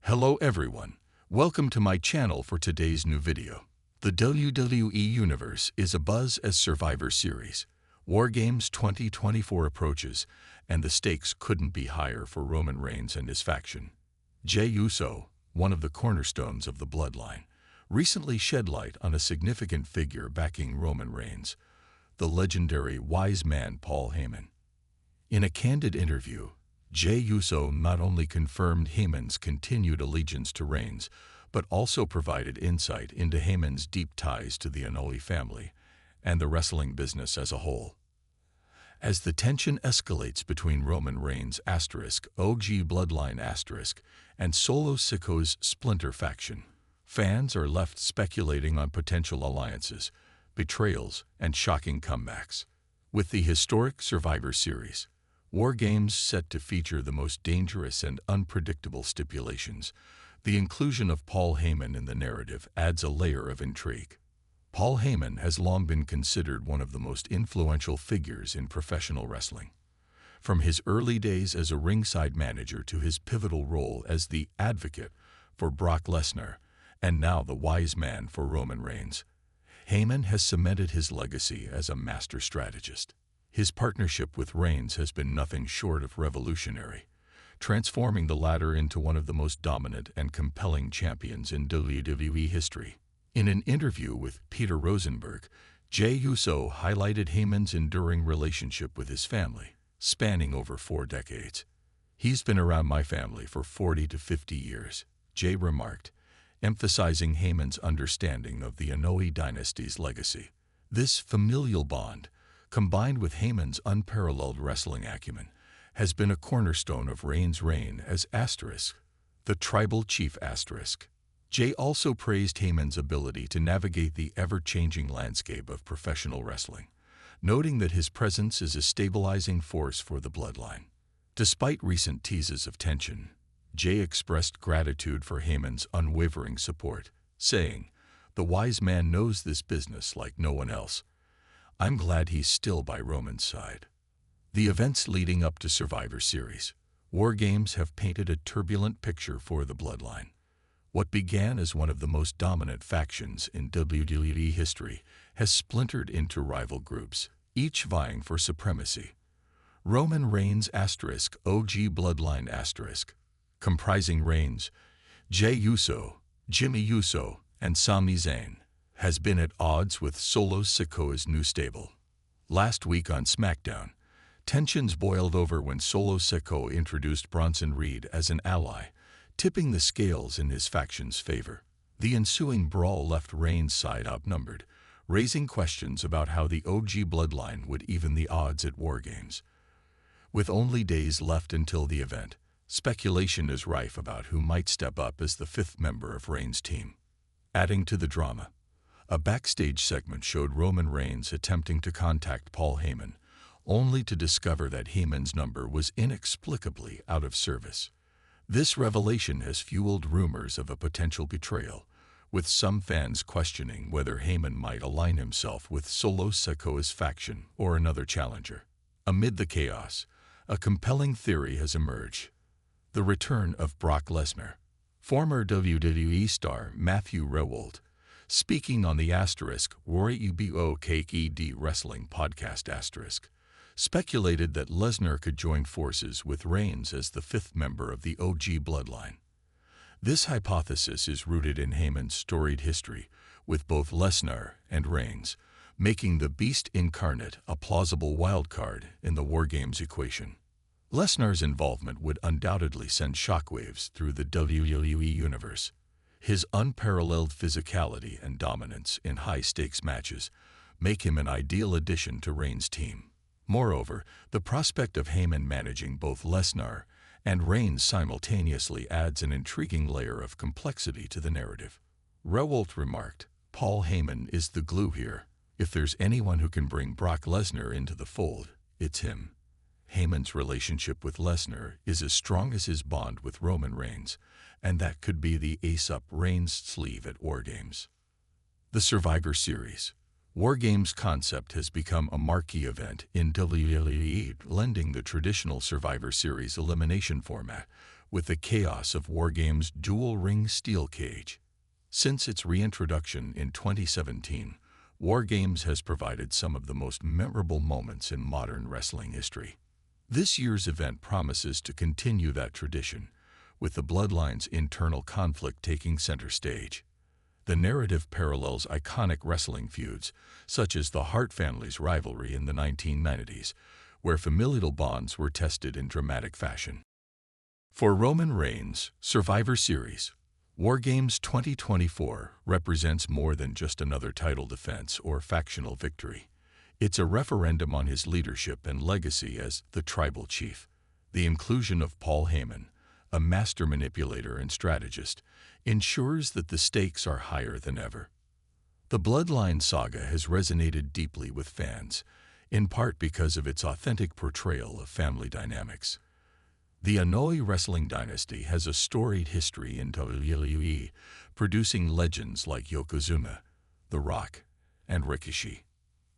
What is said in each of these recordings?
Hello everyone, welcome to my channel for today's new video. The WWE Universe is abuzz as Survivor Series. War Games 2024 approaches, and the stakes couldn't be higher for Roman Reigns and his faction. Jey Uso, one of the cornerstones of the bloodline, recently shed light on a significant figure backing Roman Reigns, the legendary wise man Paul Heyman. In a candid interview, Jey Uso not only confirmed Heyman's continued allegiance to Reigns, but also provided insight into Heyman's deep ties to the Anoa'i family and the wrestling business as a whole. As the tension escalates between Roman Reigns OG Bloodline and Solo Sikoa's Splinter faction, fans are left speculating on potential alliances, betrayals, and shocking comebacks. With the historic Survivor Series, War Games set to feature the most dangerous and unpredictable stipulations, the inclusion of Paul Heyman in the narrative adds a layer of intrigue. Paul Heyman has long been considered one of the most influential figures in professional wrestling. From his early days as a ringside manager to his pivotal role as the advocate for Brock Lesnar, and now the wise man for Roman Reigns, Heyman has cemented his legacy as a master strategist. His partnership with Reigns has been nothing short of revolutionary, transforming the latter into one of the most dominant and compelling champions in WWE history. In an interview with Peter Rosenberg, Jey Uso highlighted Heyman's enduring relationship with his family, spanning over 4 decades. "He's been around my family for 40 to 50 years, Jey remarked, emphasizing Heyman's understanding of the Anoa'i dynasty's legacy. This familial bond, combined with Heyman's unparalleled wrestling acumen, has been a cornerstone of Reigns' reign as the tribal chief Jey also praised Heyman's ability to navigate the ever-changing landscape of professional wrestling, noting that his presence is a stabilizing force for the bloodline. Despite recent teases of tension, Jey expressed gratitude for Heyman's unwavering support, saying, "The wise man knows this business like no one else. I'm glad he's still by Roman's side." The events leading up to Survivor Series, War Games have painted a turbulent picture for the bloodline. What began as one of the most dominant factions in WWE history has splintered into rival groups, each vying for supremacy. Roman Reigns OG Bloodline comprising Reigns, Jey Uso, Jimmy Uso, and Sami Zayn, has been at odds with Solo Sikoa's new stable. Last week on SmackDown, tensions boiled over when Solo Sikoa introduced Bronson Reed as an ally, tipping the scales in his faction's favor. The ensuing brawl left Reigns' side outnumbered, raising questions about how the OG bloodline would even the odds at War Games. With only days left until the event, speculation is rife about who might step up as the 5th member of Reigns' team. Adding to the drama, a backstage segment showed Roman Reigns attempting to contact Paul Heyman, only to discover that Heyman's number was inexplicably out of service. This revelation has fueled rumors of a potential betrayal, with some fans questioning whether Heyman might align himself with Solo Sikoa's faction or another challenger. Amid the chaos, a compelling theory has emerged: the return of Brock Lesnar. Former WWE star Matthew Rehwoldt, speaking on the WrestleKed Wrestling podcast speculated that Lesnar could join forces with Reigns as the 5th member of the OG bloodline. This hypothesis is rooted in Heyman's storied history with both Lesnar and Reigns, making the Beast incarnate a plausible wildcard in the War Games equation. Lesnar's involvement would undoubtedly send shockwaves through the WWE Universe. His unparalleled physicality and dominance in high-stakes matches make him an ideal addition to Reigns' team. Moreover, the prospect of Heyman managing both Lesnar and Reigns simultaneously adds an intriguing layer of complexity to the narrative. Rehwoldt remarked, "Paul Heyman is the glue here. If there's anyone who can bring Brock Lesnar into the fold, it's him." Heyman's relationship with Lesnar is as strong as his bond with Roman Reigns, and that could be the ace up Reigns' sleeve at War Games. The Survivor Series. War Games concept has become a marquee event in WWE, lending the traditional Survivor Series elimination format with the chaos of War Games' dual-ring steel cage. Since its reintroduction in 2017, War Games has provided some of the most memorable moments in modern wrestling history. This year's event promises to continue that tradition, with the Bloodline's internal conflict taking center stage. The narrative parallels iconic wrestling feuds, such as the Hart family's rivalry in the 1990s, where familial bonds were tested in dramatic fashion. For Roman Reigns' Survivor Series, War Games 2024 represents more than just another title defense or factional victory. It's a referendum on his leadership and legacy as the Tribal Chief. The inclusion of Paul Heyman, a master manipulator and strategist, ensures that the stakes are higher than ever. The Bloodline saga has resonated deeply with fans, in part because of its authentic portrayal of family dynamics. The Inoue wrestling dynasty has a storied history in WWE, producing legends like Yokozuna, The Rock, and Rikishi.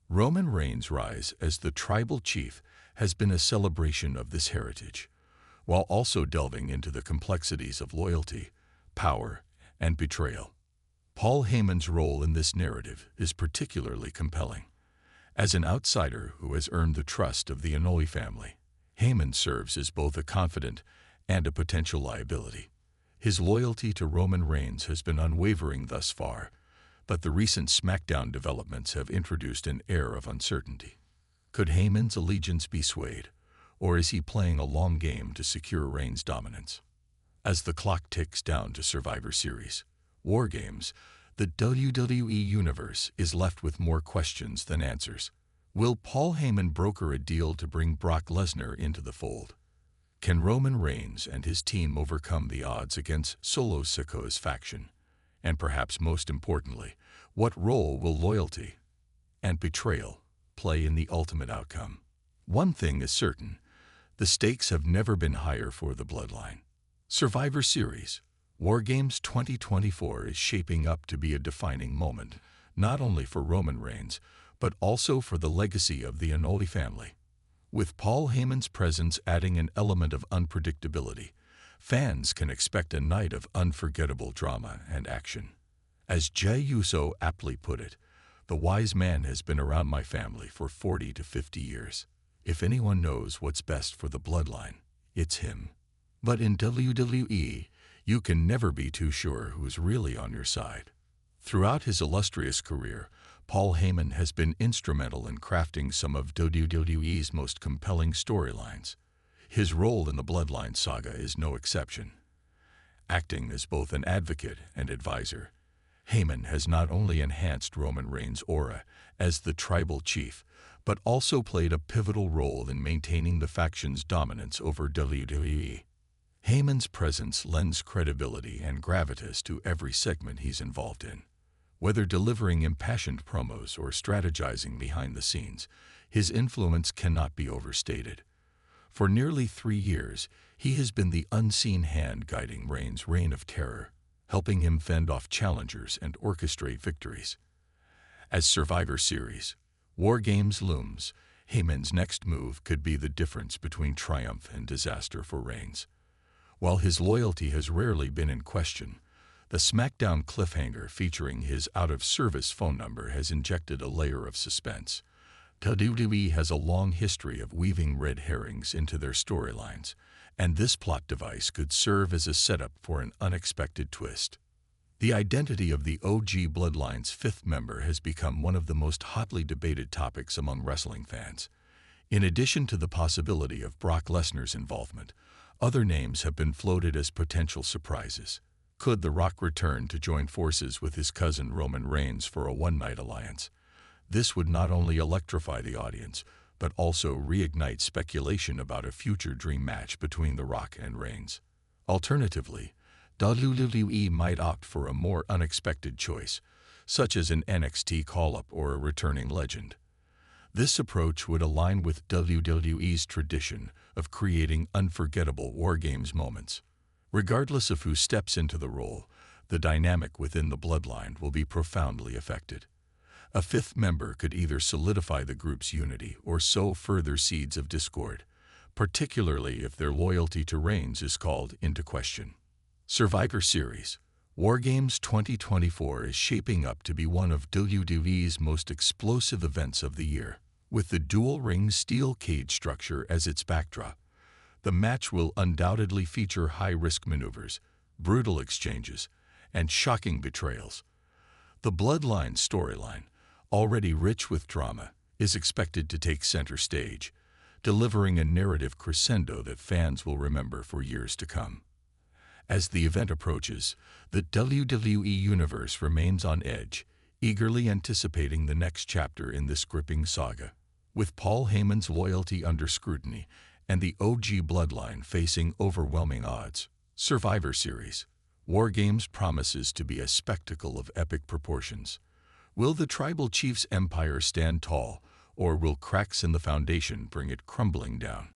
Roman Reigns' rise as the Tribal Chief has been a celebration of this heritage, while also delving into the complexities of loyalty, power, and betrayal. Paul Heyman's role in this narrative is particularly compelling. As an outsider who has earned the trust of the Inoue family, Heyman serves as both a confidant and a potential liability. His loyalty to Roman Reigns has been unwavering thus far, but the recent SmackDown developments have introduced an air of uncertainty. Could Heyman's allegiance be swayed, or is he playing a long game to secure Reigns' dominance? As the clock ticks down to Survivor Series, War Games, the WWE Universe is left with more questions than answers. Will Paul Heyman broker a deal to bring Brock Lesnar into the fold? Can Roman Reigns and his team overcome the odds against Solo Sikoa's faction? And perhaps most importantly, what role will loyalty and betrayal play in the ultimate outcome? One thing is certain, the stakes have never been higher for the Bloodline. Survivor Series, War Games 2024 is shaping up to be a defining moment, not only for Roman Reigns, but also for the legacy of the Inoue family. With Paul Heyman's presence adding an element of unpredictability, fans can expect a night of unforgettable drama and action. As Jey Uso aptly put it, the wise man has been around my family for 40 to 50 years. If anyone knows what's best for the Bloodline, it's him. But in WWE, you can never be too sure who's really on your side. Throughout his illustrious career, Paul Heyman has been instrumental in crafting some of WWE's most compelling storylines. His role in the Bloodline saga is no exception. Acting as both an advocate and advisor, Heyman has not only enhanced Roman Reigns' aura as the Tribal Chief, but also played a pivotal role in maintaining the faction's dominance over WWE. Heyman's presence lends credibility and gravitas to every segment he's involved in. Whether delivering impassioned promos or strategizing behind the scenes, his influence cannot be overstated. For nearly 3 years, he has been the unseen hand guiding Reigns' reign of terror, helping him fend off challengers and orchestrate victories. As Survivor Series, War Games looms, Heyman's next move could be the difference between triumph and disaster for Reigns. While his loyalty has rarely been in question, the SmackDown cliffhanger featuring his out-of-service phone number has injected a layer of suspense. WWE has a long history of weaving red herrings into their storylines, and this plot device could serve as a setup for an unexpected twist. The identity of the OG Bloodline's 5th member has become one of the most hotly debated topics among wrestling fans. In addition to the possibility of Brock Lesnar's involvement, other names have been floated as potential surprises. Could The Rock return to join forces with his cousin Roman Reigns for a one-night alliance? This would not only electrify the audience, but also reignite speculation about a future dream match between The Rock and Reigns. Alternatively, WWE might opt for a more unexpected choice, such as an NXT call-up or a returning legend. This approach would align with WWE's tradition of creating unforgettable War Games moments. Regardless of who steps into the role, the dynamic within the Bloodline will be profoundly affected. A 5th member could either solidify the group's unity or sow further seeds of discord, particularly if their loyalty to Reigns is called into question. Survivor Series War Games 2024 is shaping up to be one of WWE's most explosive events of the year. With the dual-ring steel cage structure as its backdrop, the match will undoubtedly feature high-risk maneuvers, brutal exchanges, and shocking betrayals. The Bloodline storyline, already rich with drama, is expected to take center stage, delivering a narrative crescendo that fans will remember for years to come. As the event approaches, the WWE Universe remains on edge, eagerly anticipating the next chapter in this gripping saga. With Paul Heyman's loyalty under scrutiny and the OG Bloodline facing overwhelming odds, Survivor Series War Games promises to be a spectacle of epic proportions. Will the Tribal Chief's empire stand tall, or will cracks in the foundation bring it crumbling down?